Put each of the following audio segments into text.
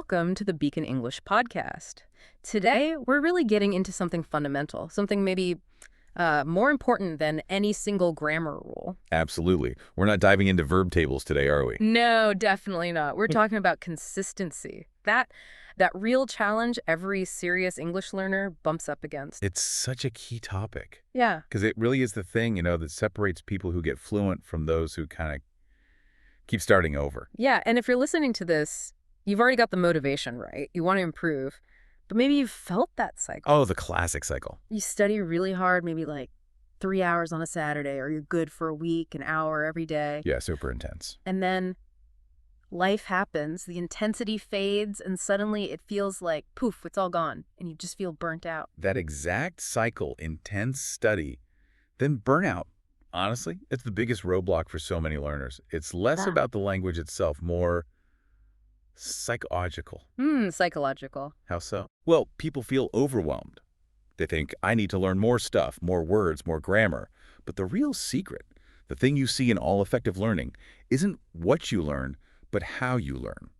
welcome to the Beacon English podcast. Today, we're really getting into something fundamental, something maybe more important than any single grammar rule. Absolutely. We're not diving into verb tables today, are we? No, definitely not. We're talking about consistency. That real challenge every serious English learner bumps up against. It's such a key topic Yeah. because it really is the thing, that separates people who get fluent from those who kind of keep starting over. Yeah, and if you're listening to this, you've already got the motivation, right? You want to improve, but maybe you've felt that cycle. Oh, the classic cycle. You study really hard, maybe like 3 hours on a Saturday, or you're good for a week, an hour every day. Yeah, super intense. And then life happens, the intensity fades, and suddenly it feels like, poof, it's all gone, and you just feel burnt out. That exact cycle, intense study, then burnout. Honestly, it's the biggest roadblock for so many learners. It's less about the language itself, more psychological. Psychological. How so? Well, people feel overwhelmed. They think, I need to learn more stuff, more words, more grammar. But the real secret, the thing you see in all effective learning, isn't what you learn, but how you learn.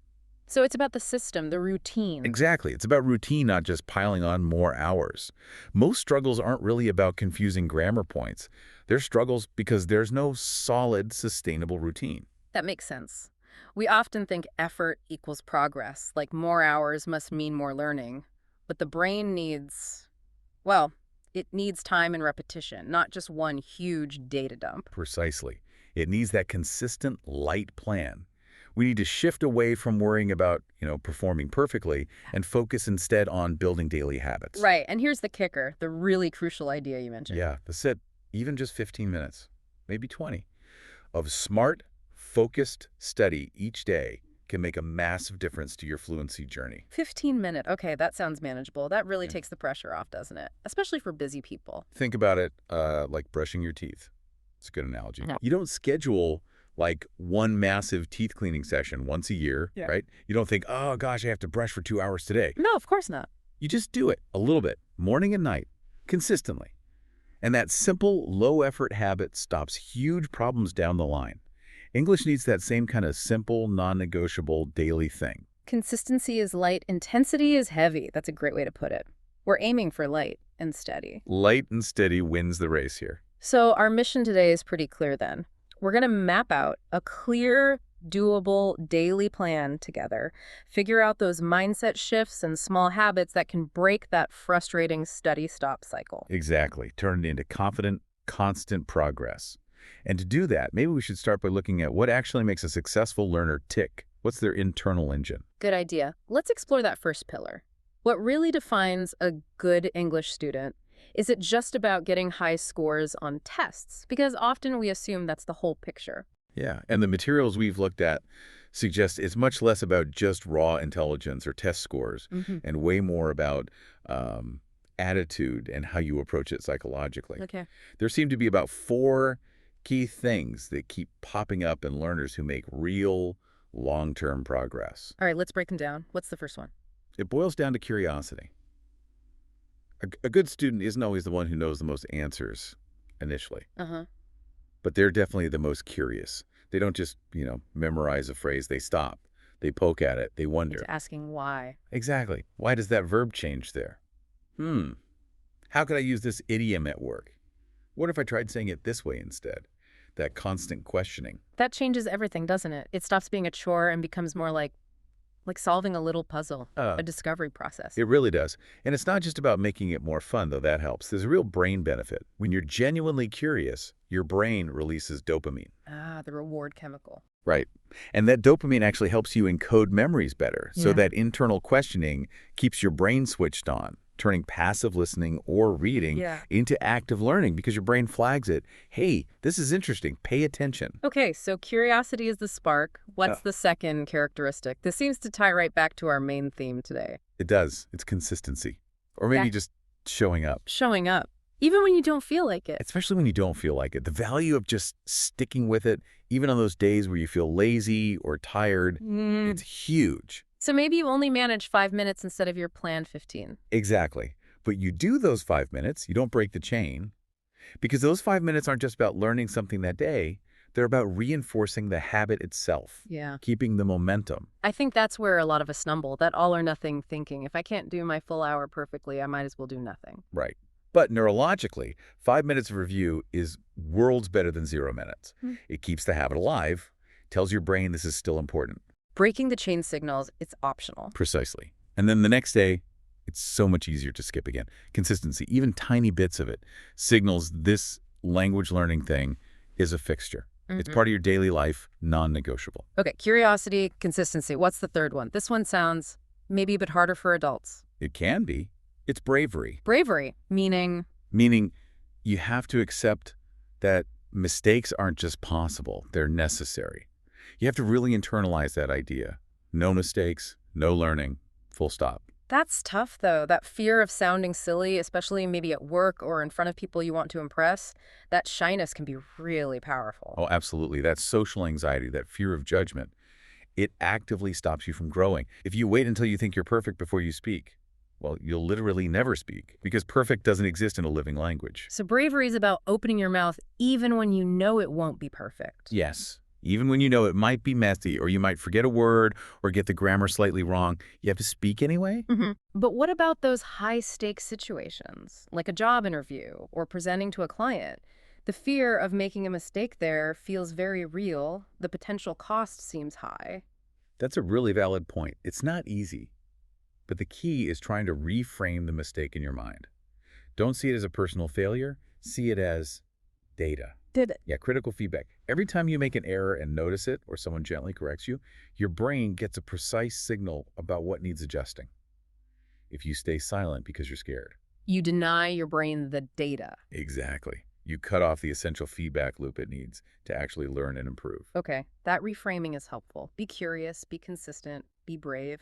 So it's about the system, the routine. Exactly. It's about routine, not just piling on more hours. Most struggles aren't really about confusing grammar points. They're struggles because there's no solid, sustainable routine. That makes sense. We often think effort equals progress, like more hours must mean more learning. But the brain needs, well, it needs time and repetition, not just one huge data dump. Precisely. It needs that consistent, light plan. We need to shift away from worrying about, performing perfectly and focus instead on building daily habits. Right, and here's the kicker, the really crucial idea you mentioned. Yeah, that's it. Even just 15 minutes, maybe 20, of smart, focused study each day can make a massive difference to your fluency journey. 15-minute, okay, that sounds manageable. That really takes the pressure off, doesn't it? Especially for busy people. Think about it like brushing your teeth. It's a good analogy. No. You don't schedule like one massive teeth cleaning session once a year, right? You don't think, oh gosh, I have to brush for 2 hours today. No, of course not. You just do it a little bit, morning and night, consistently. And that simple, low-effort habit stops huge problems down the line. English needs that same kind of simple, non-negotiable daily thing. Consistency is light, intensity is heavy. That's a great way to put it. We're aiming for light and steady. Light and steady wins the race here. So our mission today is pretty clear then. We're going to map out a clear, doable daily plan together, figure out those mindset shifts and small habits that can break that frustrating study-stop cycle. Exactly. Turn it into confident, constant progress. And to do that, maybe we should start by looking at what actually makes a successful learner tick. What's their internal engine? Good idea. Let's explore that first pillar. What really defines a good English student? Is it just about getting high scores on tests? Because often we assume that's the whole picture. Yeah, and the materials we've looked at suggest it's much less about just raw intelligence or test scores and way more about attitude and how you approach it psychologically. Okay. There seem to be about 4 key things that keep popping up in learners who make real long-term progress. All right, let's break them down. What's the first one? It boils down to curiosity. A good student isn't always the one who knows the most answers initially, but they're definitely the most curious. They don't just, memorize a phrase. They stop. They poke at it. They wonder. It's asking why. Exactly. Why does that verb change there? How could I use this idiom at work? What if I tried saying it this way instead? That constant questioning. That changes everything, doesn't it? It stops being a chore and becomes more like solving a little puzzle, a discovery process. It really does. And it's not just about making it more fun, though that helps. There's a real brain benefit. When you're genuinely curious, your brain releases dopamine. Ah, the reward chemical. Right. And that dopamine actually helps you encode memories better. So that internal questioning keeps your brain switched on, turning passive listening or reading into active learning because your brain flags it. Hey, this is interesting. Pay attention. Okay, so curiosity is the spark. What's the second characteristic? This seems to tie right back to our main theme today. It does. It's consistency. Or maybe just showing up. Showing up. Even when you don't feel like it. Especially when you don't feel like it. The value of just sticking with it, even on those days where you feel lazy or tired, it's huge. So maybe you only manage 5 minutes instead of your planned 15. Exactly. But you do those 5 minutes. You don't break the chain. Because those 5 minutes aren't just about learning something that day. They're about reinforcing the habit itself, Yeah. keeping the momentum. I think that's where a lot of us stumble, that all or nothing thinking. If I can't do my full hour perfectly, I might as well do nothing. Right. But neurologically, 5 minutes of review is worlds better than 0 minutes. Hmm. It keeps the habit alive, tells your brain this is still important. Breaking the chain signals, it's optional. Precisely. And then the next day, it's so much easier to skip again. Consistency, even tiny bits of it, signals this language learning thing is a fixture. It's part of your daily life, non-negotiable. Okay, curiosity, consistency. What's the third one? This one sounds maybe a bit harder for adults. It can be. It's bravery. Bravery, meaning Meaning you have to accept that mistakes aren't just possible, they're necessary. You have to really internalize that idea. No mistakes, no learning, full stop. that's tough, though. That fear of sounding silly, especially maybe at work or in front of people you want to impress, that shyness can be really powerful. Oh, absolutely. That social anxiety, that fear of judgment, it actively stops you from growing. If you wait until you think you're perfect before you speak, well, you'll literally never speak because perfect doesn't exist in a living language. So bravery is about opening your mouth even when you know it won't be perfect. Yes, even when you know it might be messy or you might forget a word or get the grammar slightly wrong, you have to speak anyway? But what about those high-stakes situations, like a job interview or presenting to a client? The fear of making a mistake there feels very real. The potential cost seems high. That's a really valid point. It's not easy. But the key is trying to reframe the mistake in your mind. Don't see it as a personal failure. See it as data. Did it? Yeah, critical feedback. Every time you make an error and notice it or someone gently corrects you, your brain gets a precise signal about what needs adjusting. If you stay silent because you're scared. You deny your brain the data. Exactly. You cut off the essential feedback loop it needs to actually learn and improve. Okay, that reframing is helpful. Be curious, be consistent, be brave.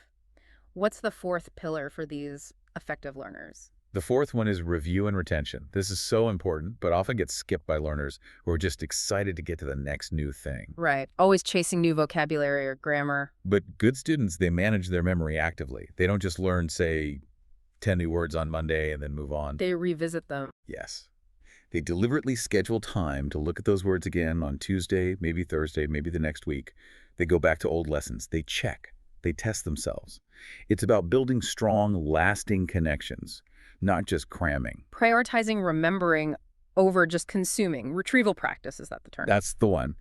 What's the fourth pillar for these effective learners? The fourth one is review and retention. This is so important, but often gets skipped by learners who are just excited to get to the next new thing. Right, always chasing new vocabulary or grammar. But good students, they manage their memory actively. They don't just learn, say, 10 new words on Monday and then move on. They revisit them. Yes. They deliberately schedule time to look at those words again on Tuesday, maybe Thursday, maybe the next week. They go back to old lessons. They check. They test themselves. It's about building strong, lasting connections, not just cramming. Prioritizing remembering over just consuming. Retrieval practice, is that the term? That's the one.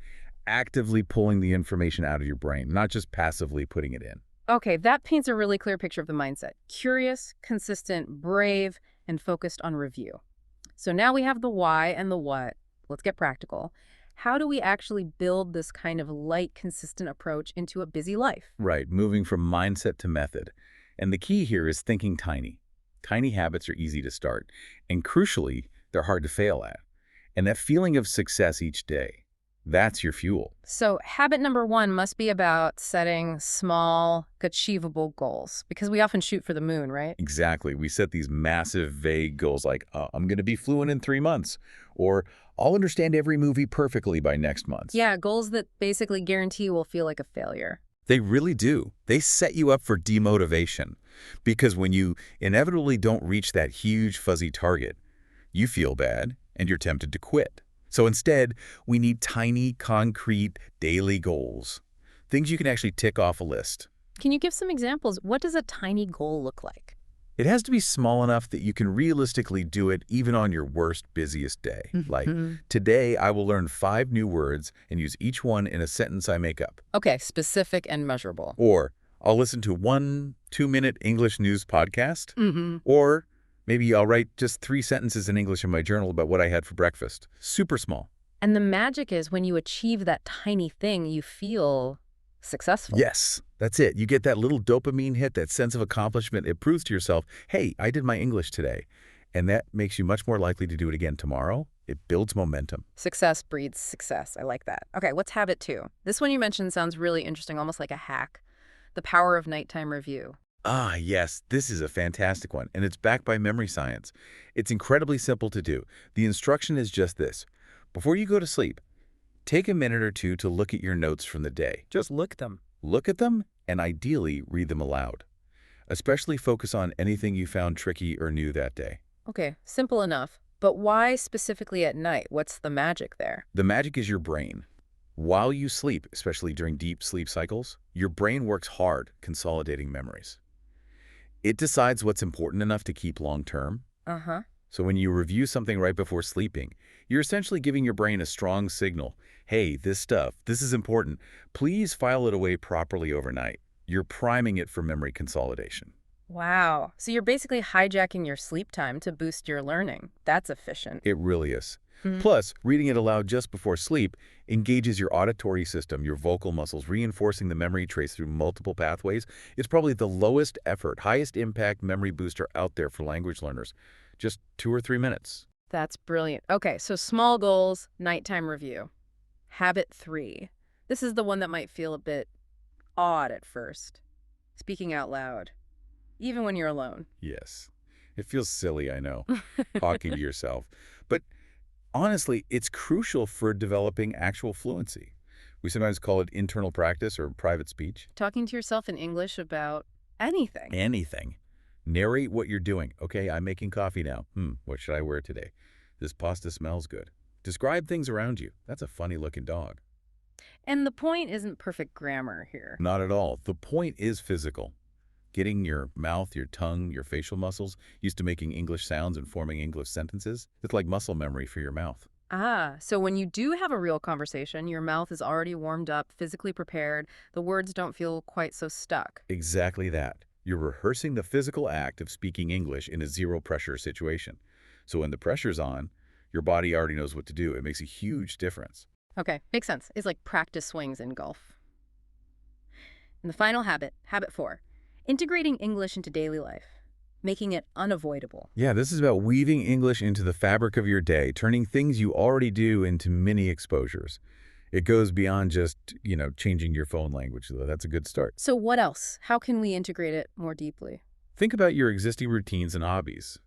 Actively pulling the information out of your brain, not just passively putting it in. Okay, that paints a really clear picture of the mindset. Curious, consistent, brave, and focused on review. So now we have the why and the what. Let's get practical. How do we actually build this kind of light, consistent approach into a busy life? Right, moving from mindset to method. And the key here is thinking tiny. Tiny habits are easy to start, and crucially, they're hard to fail at. And that feeling of success each day, that's your fuel. So habit number one must be about setting small, achievable goals, because we often shoot for the moon, right? Exactly. We set these massive, vague goals like, I'm going to be fluent in 3 months, or I'll understand every movie perfectly by next month. Yeah, goals that basically guarantee we'll feel like a failure. They really do. They set you up for demotivation, because when you inevitably don't reach that huge, fuzzy target, you feel bad and you're tempted to quit. So instead, we need tiny, concrete, daily goals, things you can actually tick off a list. Can you give some examples? What does a tiny goal look like? It has to be small enough that you can realistically do it even on your worst, busiest day. Like, today I will learn 5 new words and use each one in a sentence I make up. Okay, specific and measurable. Or I'll listen to 1 2-minute English news podcast. Or maybe I'll write just 3 sentences in English in my journal about what I had for breakfast. Super small. And the magic is when you achieve that tiny thing, you feel successful. Yes, that's it. You get that little dopamine hit, that sense of accomplishment. It proves to yourself, hey, I did my English today. And that makes you much more likely to do it again tomorrow. It builds momentum. Success breeds success. I like that. Okay, what's habit 2? This one you mentioned sounds really interesting, almost like a hack. The power of nighttime review. Ah, yes, this is a fantastic one, and it's backed by memory science. It's incredibly simple to do. The instruction is just this. Before you go to sleep, take a minute or two to look at your notes from the day. Just look at them. Look at them, and ideally read them aloud. Especially focus on anything you found tricky or new that day. Okay, simple enough. But why specifically at night? What's the magic there? The magic is your brain. While you sleep, especially during deep sleep cycles, your brain works hard consolidating memories. It decides what's important enough to keep long term. Uh-huh. So when you review something right before sleeping, you're essentially giving your brain a strong signal. Hey, this stuff, this is important. Please file it away properly overnight. You're priming it for memory consolidation. Wow. So you're basically hijacking your sleep time to boost your learning. That's efficient. It really is. Hmm. Plus, reading it aloud just before sleep engages your auditory system, your vocal muscles, reinforcing the memory trace through multiple pathways. It's probably the lowest effort, highest impact memory booster out there for language learners. Just 2 or 3 minutes. That's brilliant. Okay, so small goals, nighttime review. Habit 3. This is the one that might feel a bit odd at first. Speaking out loud, even when you're alone. Yes. It feels silly, I know, talking to yourself. But honestly, it's crucial for developing actual fluency. We sometimes call it internal practice or private speech. Talking to yourself in English about anything. Anything. Narrate what you're doing. Okay, I'm making coffee now. What should I wear today? This pasta smells good. Describe things around you. That's a funny-looking dog. And the point isn't perfect grammar here. Not at all. The point is physical. Getting your mouth, your tongue, your facial muscles used to making English sounds and forming English sentences. It's like muscle memory for your mouth. Ah, so when you do have a real conversation, your mouth is already warmed up, physically prepared, the words don't feel quite so stuck. Exactly that. You're rehearsing the physical act of speaking English in a zero-pressure situation. So when the pressure's on, your body already knows what to do. It makes a huge difference. Okay, makes sense. It's like practice swings in golf. And the final habit, habit 4, integrating English into daily life, making it unavoidable. Yeah, this is about weaving English into the fabric of your day, turning things you already do into mini exposures. It goes beyond just, changing your phone language, though. That's a good start. So what else? How can we integrate it more deeply? Think about your existing routines and hobbies.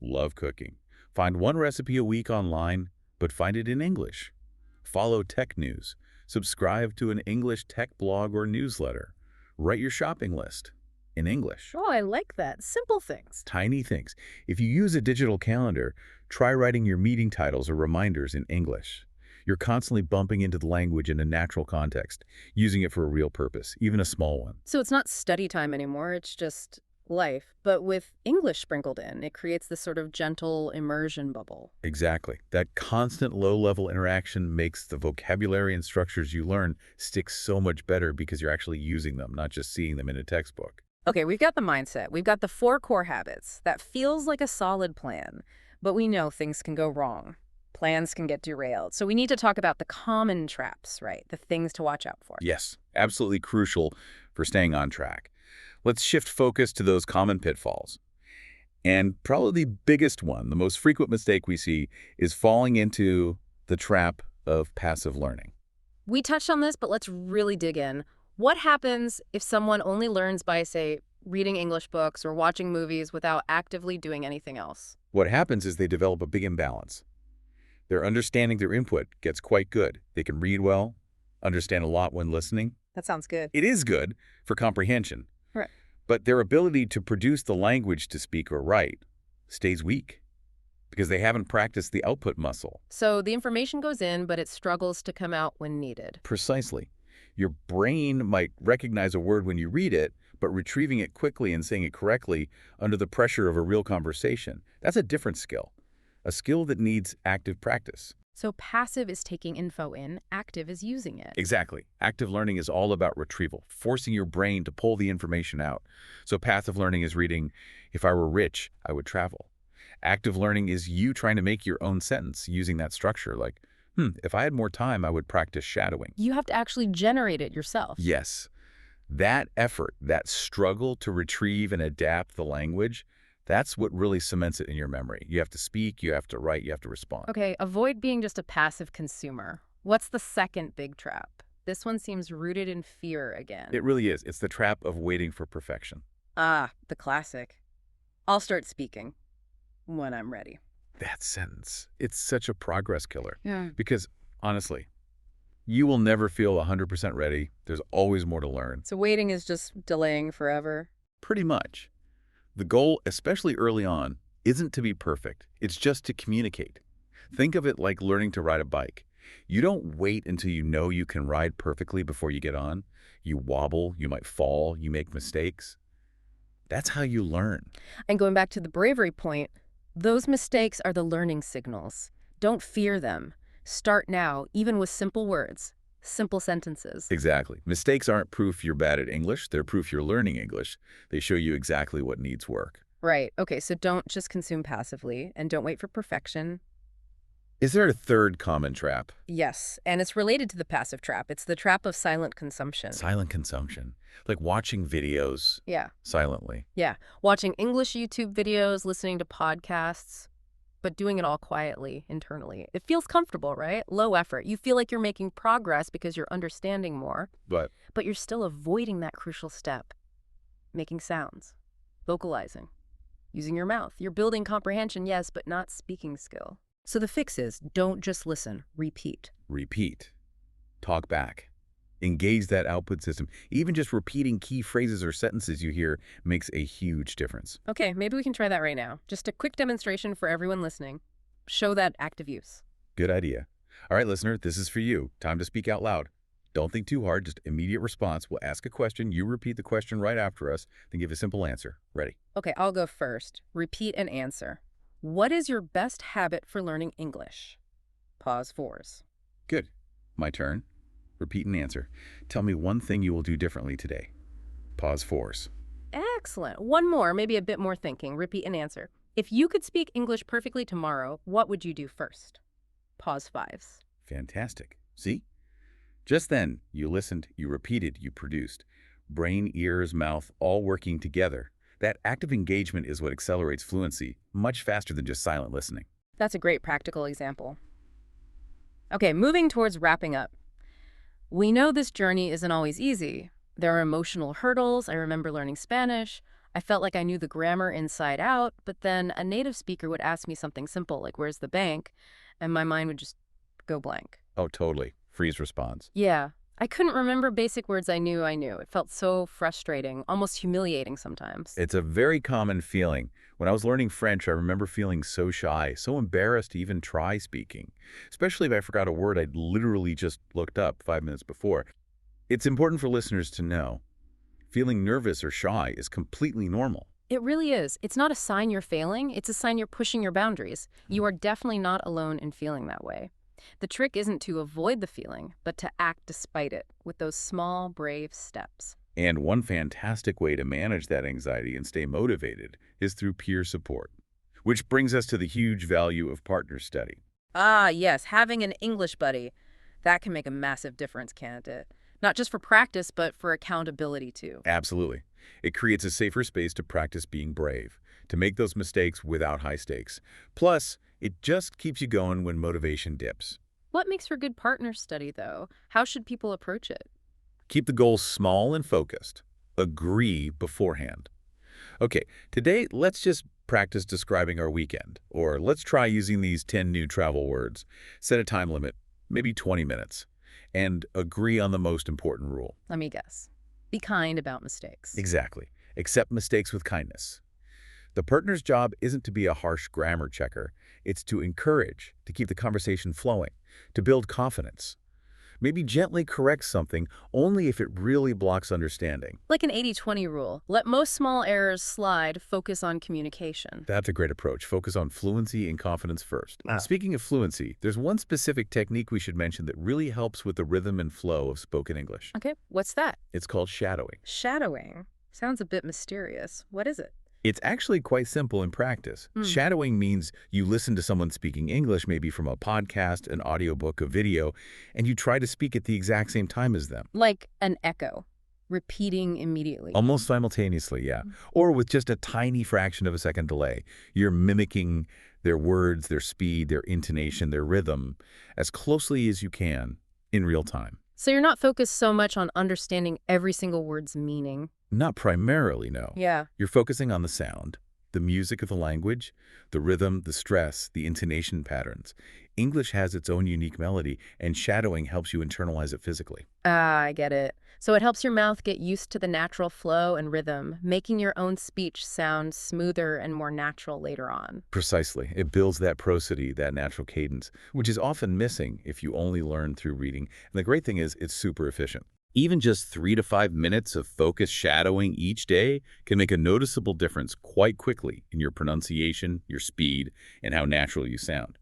Love cooking. Find one recipe a week online, but find it in English. Follow tech news. Subscribe to an English tech blog or newsletter. Write your shopping list in English. Oh, I like that. Simple things. Tiny things. If you use a digital calendar, try writing your meeting titles or reminders in English. You're constantly bumping into the language in a natural context, using it for a real purpose, even a small one. So it's not study time anymore, it's just life. But with English sprinkled in, it creates this sort of gentle immersion bubble. Exactly. That constant low-level interaction makes the vocabulary and structures you learn stick so much better because you're actually using them, not just seeing them in a textbook. Okay, we've got the mindset. We've got the 4 core habits. That feels like a solid plan, but we know things can go wrong. Plans can get derailed. So we need to talk about the common traps, right? The things to watch out for. Yes, absolutely crucial for staying on track. Let's shift focus to those common pitfalls. And probably the biggest one, the most frequent mistake we see, is falling into the trap of passive learning. We touched on this, but let's really dig in. What happens if someone only learns by, say, reading English books or watching movies without actively doing anything else? What happens is they develop a big imbalance. Their understanding their input gets quite good. They can read well, understand a lot when listening. That sounds good. It is good for comprehension. Right. But their ability to produce the language to speak or write stays weak because they haven't practiced the output muscle. So the information goes in, but it struggles to come out when needed. Precisely. Your brain might recognize a word when you read it, but retrieving it quickly and saying it correctly under the pressure of a real conversation, that's a different skill. A skill that needs active practice. So passive is taking info in, active is using it. Exactly. Active learning is all about retrieval, forcing your brain to pull the information out. So passive learning is reading, if I were rich, I would travel. Active learning is you trying to make your own sentence using that structure, like, if I had more time, I would practice shadowing. You have to actually generate it yourself. Yes. That effort, that struggle to retrieve and adapt the language, that's what really cements it in your memory. You have to speak, you have to write, you have to respond. Okay, avoid being just a passive consumer. What's the second big trap? This one seems rooted in fear again. It really is. It's the trap of waiting for perfection. Ah, the classic. I'll start speaking when I'm ready. That sentence, it's such a progress killer. Yeah. Because, honestly, you will never feel 100% ready. There's always more to learn. So waiting is just delaying forever? Pretty much. The goal, especially early on, isn't to be perfect. It's just to communicate. Think of it like learning to ride a bike. You don't wait until you know you can ride perfectly before you get on. You wobble, you might fall, you make mistakes. That's how you learn. And going back to the bravery point, those mistakes are the learning signals. Don't fear them. Start now, even with simple words, simple sentences. Exactly. Mistakes aren't proof you're bad at English. They're proof you're learning English. They show you exactly what needs work. Right. Okay, so don't just consume passively and don't wait for perfection. Is there a third common trap? Yes, and it's related to the passive trap. It's the trap of silent consumption. Silent consumption. Like watching videos Yeah, silently. yeah. Watching English YouTube videos, listening to podcasts, but doing it all quietly, internally. It feels comfortable, right? Low effort. You feel like you're making progress because you're understanding more, But but you're still avoiding that crucial step, making sounds, vocalizing, using your mouth. You're building comprehension, yes, but not speaking skill. So the fix is don't just listen, repeat. repeat. Talk back. Engage that output system. Even just repeating key phrases or sentences you hear makes a huge difference. Okay, maybe we can try that right now. Just a quick demonstration for everyone listening. Show that active use. Good idea. All right, listener, this is for you. Time to speak out loud. Don't think too hard, just immediate response. We'll ask a question, you repeat the question right after us, then give a simple answer. Ready? Okay, I'll go first. Repeat and answer. What is your best habit for learning English? Pause fours. Good. My turn. Repeat and answer. Tell me one thing you will do differently today. Pause fours. Excellent. One more, maybe a bit more thinking. Repeat and answer. If you could speak English perfectly tomorrow, what would you do first? Pause fives. Fantastic. See? Just then, you listened, you repeated, you produced. Brain, ears, mouth, all working together. That active engagement is what accelerates fluency, much faster than just silent listening. That's a great practical example. Okay, moving towards wrapping up. We know this journey isn't always easy. There are emotional hurdles. I remember learning Spanish. I felt like I knew the grammar inside out, but then a native speaker would ask me something simple, like, where's the bank? And my mind would just go blank. Oh, totally. Freeze response. Yeah, I couldn't remember basic words I knew. It felt so frustrating, almost humiliating sometimes. It's a very common feeling. When I was learning French, I remember feeling so shy, so embarrassed to even try speaking, especially if I forgot a word I'd literally just looked up 5 minutes before. It's important for listeners to know, feeling nervous or shy is completely normal. It really is. It's not a sign you're failing. It's a sign you're pushing your boundaries. You are definitely not alone in feeling that way. The trick isn't to avoid the feeling, but to act despite it with those small, brave steps. And one fantastic way to manage that anxiety and stay motivated is through peer support, which brings us to the huge value of partner study. Ah, yes, having an English buddy. That can make a massive difference, can't it? Not just for practice, but for accountability, too. Absolutely. It creates a safer space to practice being brave, to make those mistakes without high stakes. Plus, it just keeps you going when motivation dips. What makes for good partner study, though? How should people approach it? Keep the goals small and focused. Agree beforehand. Okay, today let's just practice describing our weekend, or let's try using these 10 new travel words. Set a time limit, maybe 20 minutes, and agree on the most important rule. Let me guess. Be kind about mistakes. Exactly. Accept mistakes with kindness. The partner's job isn't to be a harsh grammar checker. It's to encourage, to keep the conversation flowing, to build confidence. Maybe gently correct something only if it really blocks understanding. Like an 80-20 rule. Let most small errors slide, focus on communication. That's a great approach. Focus on fluency and confidence first. Speaking of fluency, there's one specific technique we should mention that really helps with the rhythm and flow of spoken English. Okay, what's that? It's called shadowing. Shadowing. Sounds a bit mysterious. What is it? It's actually quite simple in practice. Shadowing means you listen to someone speaking English, maybe from a podcast, an audiobook, a video, and you try to speak at the exact same time as them. Like an echo, repeating immediately. Almost simultaneously, yeah. Or with just a tiny fraction of a second delay. You're mimicking their words, their speed, their intonation, their rhythm, as closely as you can in real time. So you're not focused so much on understanding every single word's meaning. Not primarily, no. Yeah. You're focusing on the sound, The music of the language, the rhythm, the stress, the intonation patterns. English has its own unique melody, and shadowing helps you internalize it physically. Ah, I get it. So it helps your mouth get used to the natural flow and rhythm, making your own speech sound smoother and more natural later on. Precisely. It builds that prosody, that natural cadence, which is often missing if you only learn through reading. And the great thing is, it's super efficient. Even just 3 to 5 minutes of focused shadowing each day can make a noticeable difference quite quickly in your pronunciation, your speed, and how natural you sound.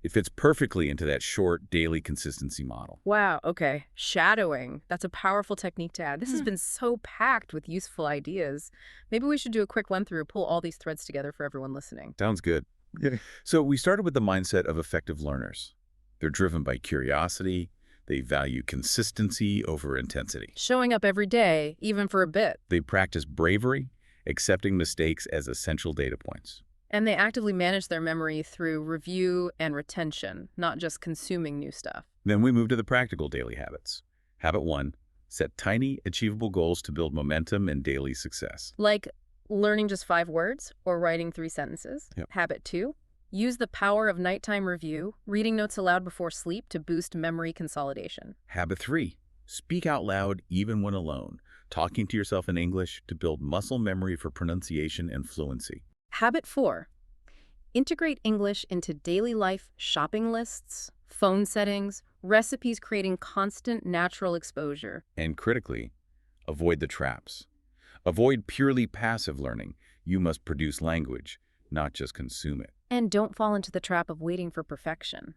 It fits perfectly into that short, daily consistency model. Wow, okay. Shadowing. That's a powerful technique to add. This has been so packed with useful ideas. Maybe we should do a quick run through, pull all these threads together for everyone listening. Sounds good. Yeah. So we started with the mindset of effective learners. They're driven by curiosity. They value consistency over intensity. Showing up every day, even for a bit. They practice bravery, accepting mistakes as essential data points. And they actively manage their memory through review and retention, not just consuming new stuff. Then we move to the practical daily habits. Habit 1, set tiny, achievable goals to build momentum and daily success. Like learning just 5 words or writing 3 sentences. Yep. Habit 2, use the power of nighttime review, reading notes aloud before sleep to boost memory consolidation. Habit 3, speak out loud even when alone, talking to yourself in English to build muscle memory for pronunciation and fluency. Habit 4, integrate English into daily life shopping lists, phone settings, recipes, creating constant natural exposure. And critically, avoid the traps. Avoid purely passive learning. You must produce language, not just consume it. And don't fall into the trap of waiting for perfection.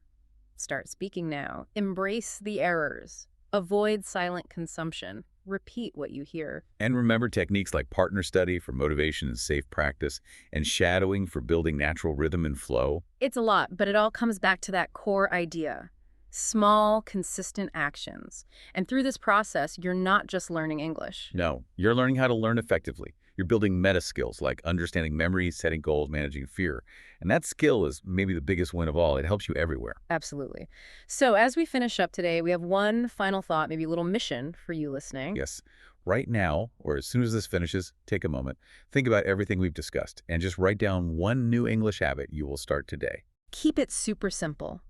Start speaking now. Embrace the errors. Avoid silent consumption. Repeat what you hear. And remember techniques like partner study for motivation and safe practice, and shadowing for building natural rhythm and flow. It's a lot, but it all comes back to that core idea. Small, consistent actions. And through this process, you're not just learning English. No, you're learning how to learn effectively. You're building meta skills like understanding memory, setting goals, managing fear. And that skill is maybe the biggest win of all. It helps you everywhere. Absolutely. So as we finish up today, we have one final thought, maybe a little mission for you listening. Yes. Right now, or as soon as this finishes, take a moment. Think about everything we've discussed and just write down one new English habit you will start today. Keep it super simple.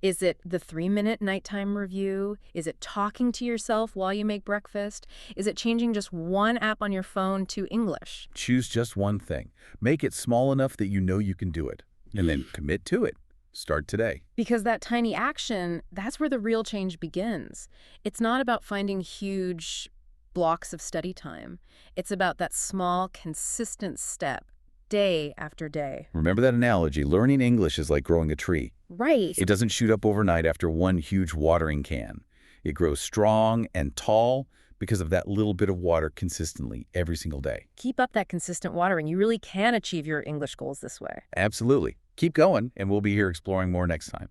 Is it the 3-minute nighttime review? Is it talking to yourself while you make breakfast? Is it changing just one app on your phone to English? Choose just one thing. Make it small enough that you know you can do it. And then commit to it. Start today. Because that tiny action, that's where the real change begins. It's not about finding huge blocks of study time. It's about that small, consistent step, day after day. Remember that analogy. Learning English is like growing a tree. Right. It doesn't shoot up overnight after one huge watering can. It grows strong and tall because of that little bit of water consistently every single day. Keep up that consistent watering. You really can achieve your English goals this way. Absolutely. Keep going, and we'll be here exploring more next time.